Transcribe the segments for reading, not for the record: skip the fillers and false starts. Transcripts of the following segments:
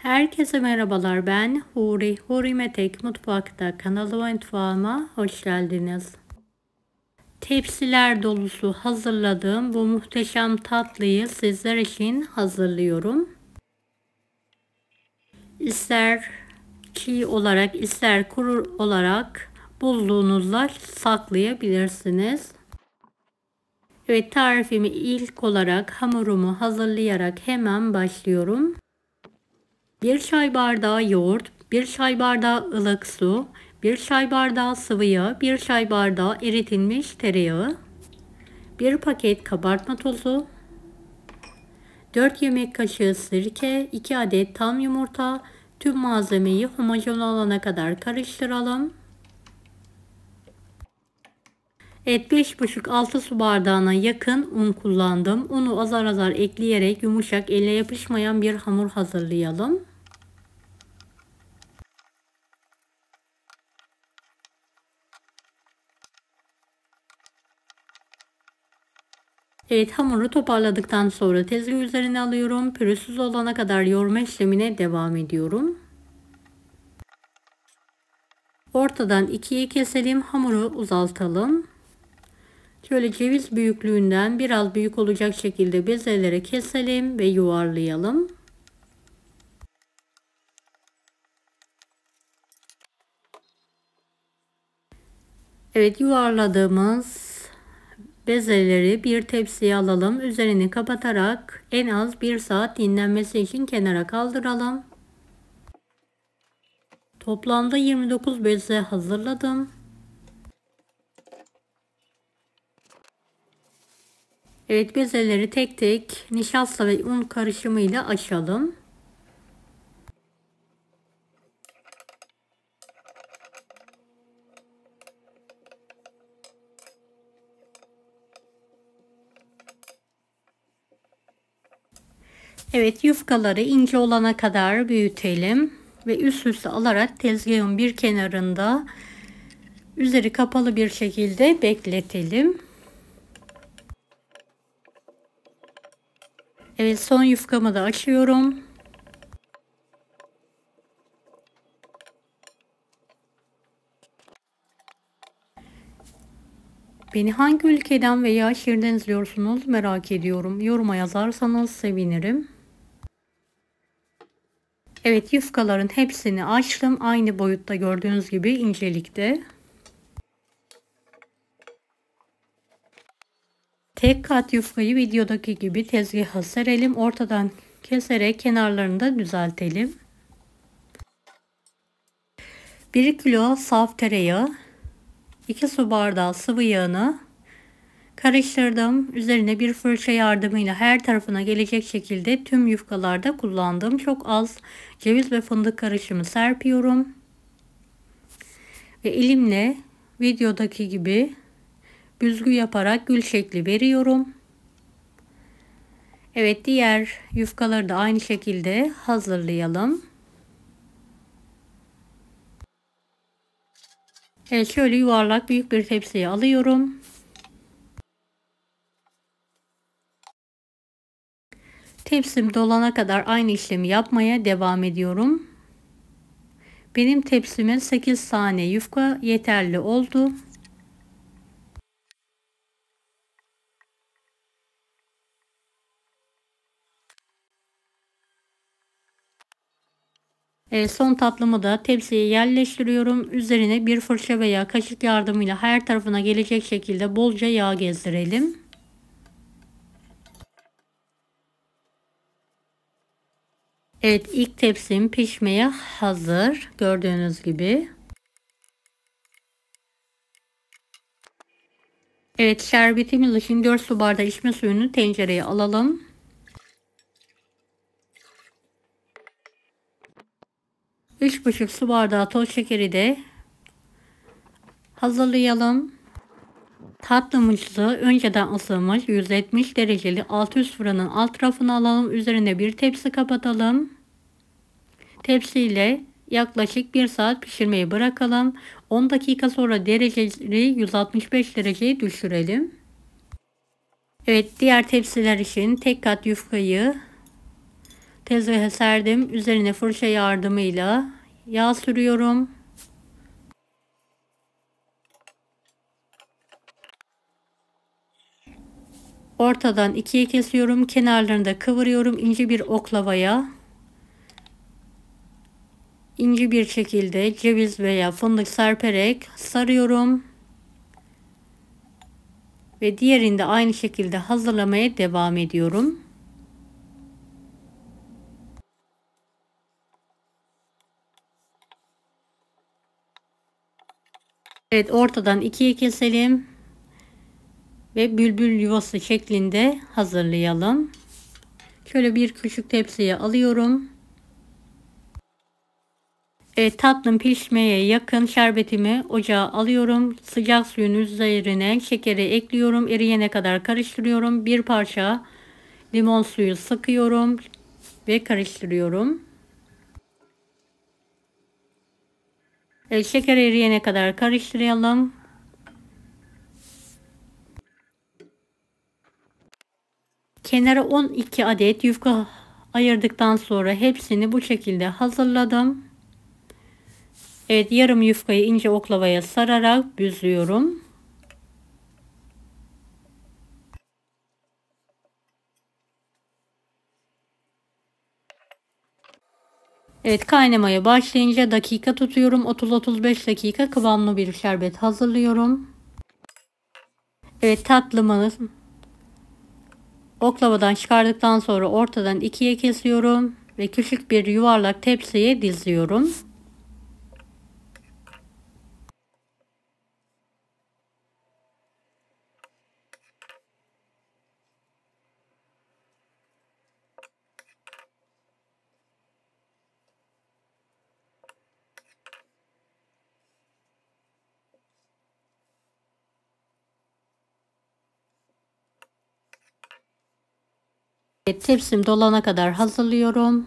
Herkese merhabalar, ben Huri. Huri Metek Mutfak'ta kanalıma mutfağıma hoş geldiniz. Tepsiler dolusu hazırladığım bu muhteşem tatlıyı sizler için hazırlıyorum. İster çiğ olarak ister kuru olarak bulduğunuzda saklayabilirsiniz. Evet, tarifimi ilk olarak hamurumu hazırlayarak hemen başlıyorum. 1 çay bardağı yoğurt, 1 çay bardağı ılık su, 1 çay bardağı sıvı yağ, 1 çay bardağı eritilmiş tereyağı, 1 paket kabartma tozu, 4 yemek kaşığı sirke, 2 adet tam yumurta. Tüm malzemeyi homojen olana kadar karıştıralım. Evet, 5,5-6 su bardağına yakın un kullandım. Unu azar azar ekleyerek yumuşak, elle yapışmayan bir hamur hazırlayalım. Evet, hamuru toparladıktan sonra tezgah üzerine alıyorum. Pürüzsüz olana kadar yoğurma işlemine devam ediyorum. Ortadan ikiye keselim. Hamuru uzaltalım. Şöyle ceviz büyüklüğünden biraz büyük olacak şekilde bezelere keselim ve yuvarlayalım. Evet, yuvarladığımız bezeleri bir tepsiye alalım. Üzerini kapatarak en az 1 saat dinlenmesi için kenara kaldıralım. Toplamda 29 beze hazırladım. Evet, bezeleri tek tek nişasta ve un karışımıyla açalım. Evet, yufkaları ince olana kadar büyütelim ve üst üste alarak tezgahın bir kenarında üzeri kapalı bir şekilde bekletelim. Evet, son yufkamı da açıyorum. Beni hangi ülkeden veya şehirden izliyorsunuz merak ediyorum. Yoruma yazarsanız sevinirim. Evet, yufkaların hepsini açtım. Aynı boyutta, gördüğünüz gibi incelikte. Tek kat yufkayı videodaki gibi tezgaha serelim. Ortadan keserek kenarlarını da düzeltelim. 1 kilo saf tereyağı, 2 su bardağı sıvı yağını karıştırdım. Üzerine bir fırça yardımıyla her tarafına gelecek şekilde tüm yufkalarda kullandım. Çok az ceviz ve fındık karışımı serpiyorum. Ve elimle videodaki gibi büzgü yaparak gül şekli veriyorum. Evet, diğer yufkaları da aynı şekilde hazırlayalım. Evet, şöyle yuvarlak büyük bir tepsiye alıyorum. Tepsim dolana kadar aynı işlemi yapmaya devam ediyorum. Benim tepsime 8 tane yufka yeterli oldu. Son tatlımı da tepsiye yerleştiriyorum. Üzerine bir fırça veya kaşık yardımıyla her tarafına gelecek şekilde bolca yağ gezdirelim. Evet, ilk tepsim pişmeye hazır. Gördüğünüz gibi. Evet, şerbetimiz için 4 su bardağı içme suyunu tencereye alalım. Üç buçuk su bardağı toz şekeri de hazırlayalım. Tatlımızı önceden ısınmış 170 dereceli alt üst fırının alt tarafına alalım. Üzerine bir tepsi kapatalım. Tepsiyle yaklaşık 1 saat pişirmeyi bırakalım. 10 dakika sonra dereceleri 165 dereceye düşürelim. Evet, diğer tepsiler için tek kat yufkayı Tezgaha serdim. Üzerine fırça yardımıyla yağ sürüyorum. Ortadan ikiye kesiyorum. Kenarlarını da kıvırıyorum. İnce bir oklavaya ince bir şekilde ceviz veya fındık serperek sarıyorum. Ve diğerini de aynı şekilde hazırlamaya devam ediyorum. Evet, ortadan ikiye keselim ve bülbül yuvası şeklinde hazırlayalım. Şöyle bir küçük tepsiye alıyorum. Evet, tatlım pişmeye yakın, şerbetimi ocağa alıyorum. Sıcak suyun üzerine şekeri ekliyorum. Eriyene kadar karıştırıyorum. Bir parça limon suyu sıkıyorum ve karıştırıyorum. Evet, şeker eriyene kadar karıştıralım. Kenara 12 adet yufka ayırdıktan sonra hepsini bu şekilde hazırladım. Evet, yarım yufkayı ince oklavaya sararak büzüyorum. Evet, kaynamaya başlayınca dakika tutuyorum. 30-35 dakika kıvamlı bir şerbet hazırlıyorum. Evet, tatlımı oklavadan çıkardıktan sonra ortadan ikiye kesiyorum ve küçük bir yuvarlak tepsiye diziyorum. Evet, tepsim dolana kadar hazırlıyorum.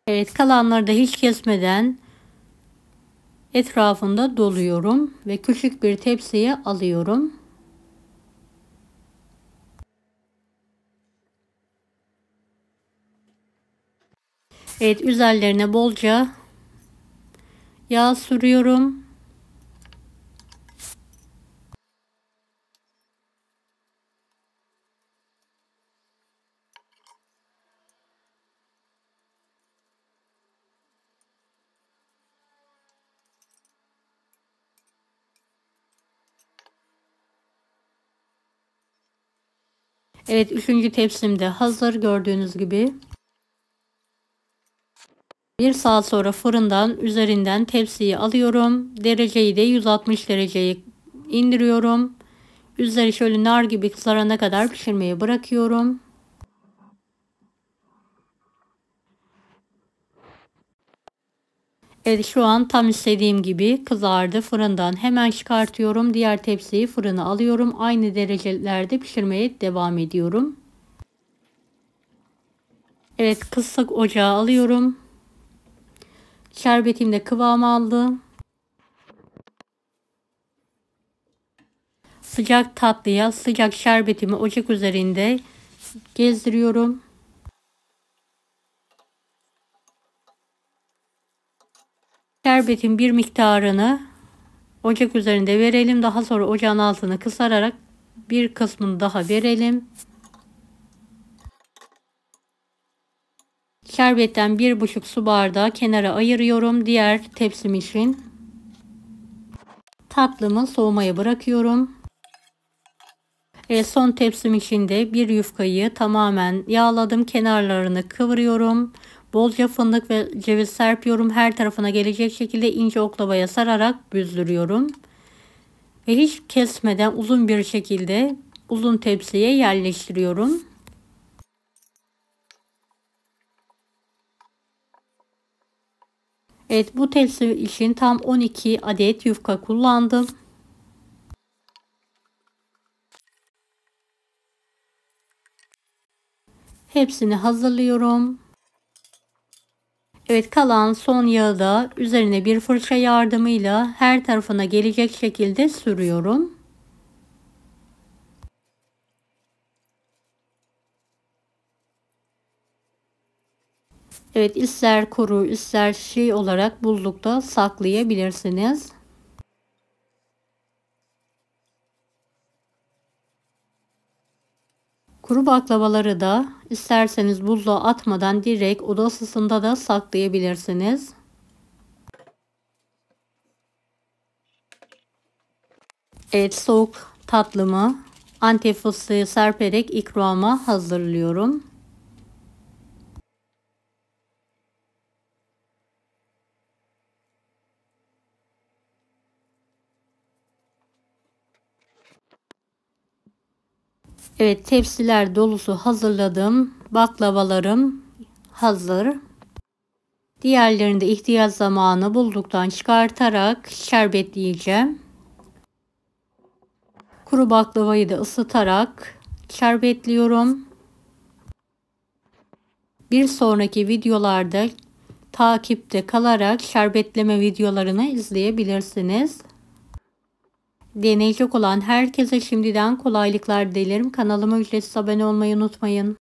Evet, kalanları da hiç kesmeden etrafında doluyorum ve küçük bir tepsiye alıyorum. Evet, üzerlerine bolca yağ sürüyorum. Evet, üçüncü tepsim de hazır gördüğünüz gibi. Bir saat sonra fırından üzerinden tepsiyi alıyorum. Dereceyi de 160 dereceye indiriyorum. Üzeri şöyle nar gibi kızarana kadar pişirmeye bırakıyorum. Evet, şu an tam istediğim gibi kızardı. Fırından hemen çıkartıyorum. Diğer tepsiyi fırına alıyorum. Aynı derecelerde pişirmeye devam ediyorum. Evet, kısık ocağa alıyorum. Şerbetim de kıvam aldı. Sıcak tatlıya sıcak şerbetimi ocak üzerinde gezdiriyorum. Şerbetin bir miktarını ocak üzerinde verelim. Daha sonra ocağın altını kısarak bir kısmını daha verelim. Şerbetten 1,5 su bardağı kenara ayırıyorum. Diğer tepsim için tatlımı soğumaya bırakıyorum. Son tepsim için de bir yufkayı tamamen yağladım. Kenarlarını kıvırıyorum. Bolca fındık ve ceviz serpiyorum. Her tarafına gelecek şekilde ince oklavaya sararak büzdürüyorum. Ve hiç kesmeden uzun bir şekilde uzun tepsiye yerleştiriyorum. Evet, bu tepsi için tam 12 adet yufka kullandım. Hepsini hazırlıyorum. Evet, kalan son yağı da üzerine bir fırça yardımıyla her tarafına gelecek şekilde sürüyorum. Evet, ister kuru ister çiğ olarak buzlukta saklayabilirsiniz. Kuru baklavaları da isterseniz buzluğa atmadan direkt oda ısısında da saklayabilirsiniz. Evet, soğuk tatlımı Antep fıstığı serperek ikrama hazırlıyorum. Evet, tepsiler dolusu hazırladım. Baklavalarım hazır. Diğerlerini de ihtiyaç zamanı bulduktan çıkartarak şerbetleyeceğim. Kuru baklavayı da ısıtarak şerbetliyorum. Bir sonraki videolarda takipte kalarak şerbetleme videolarını izleyebilirsiniz. Deneyecek olan herkese şimdiden kolaylıklar dilerim. Kanalıma ücretsiz abone olmayı unutmayın.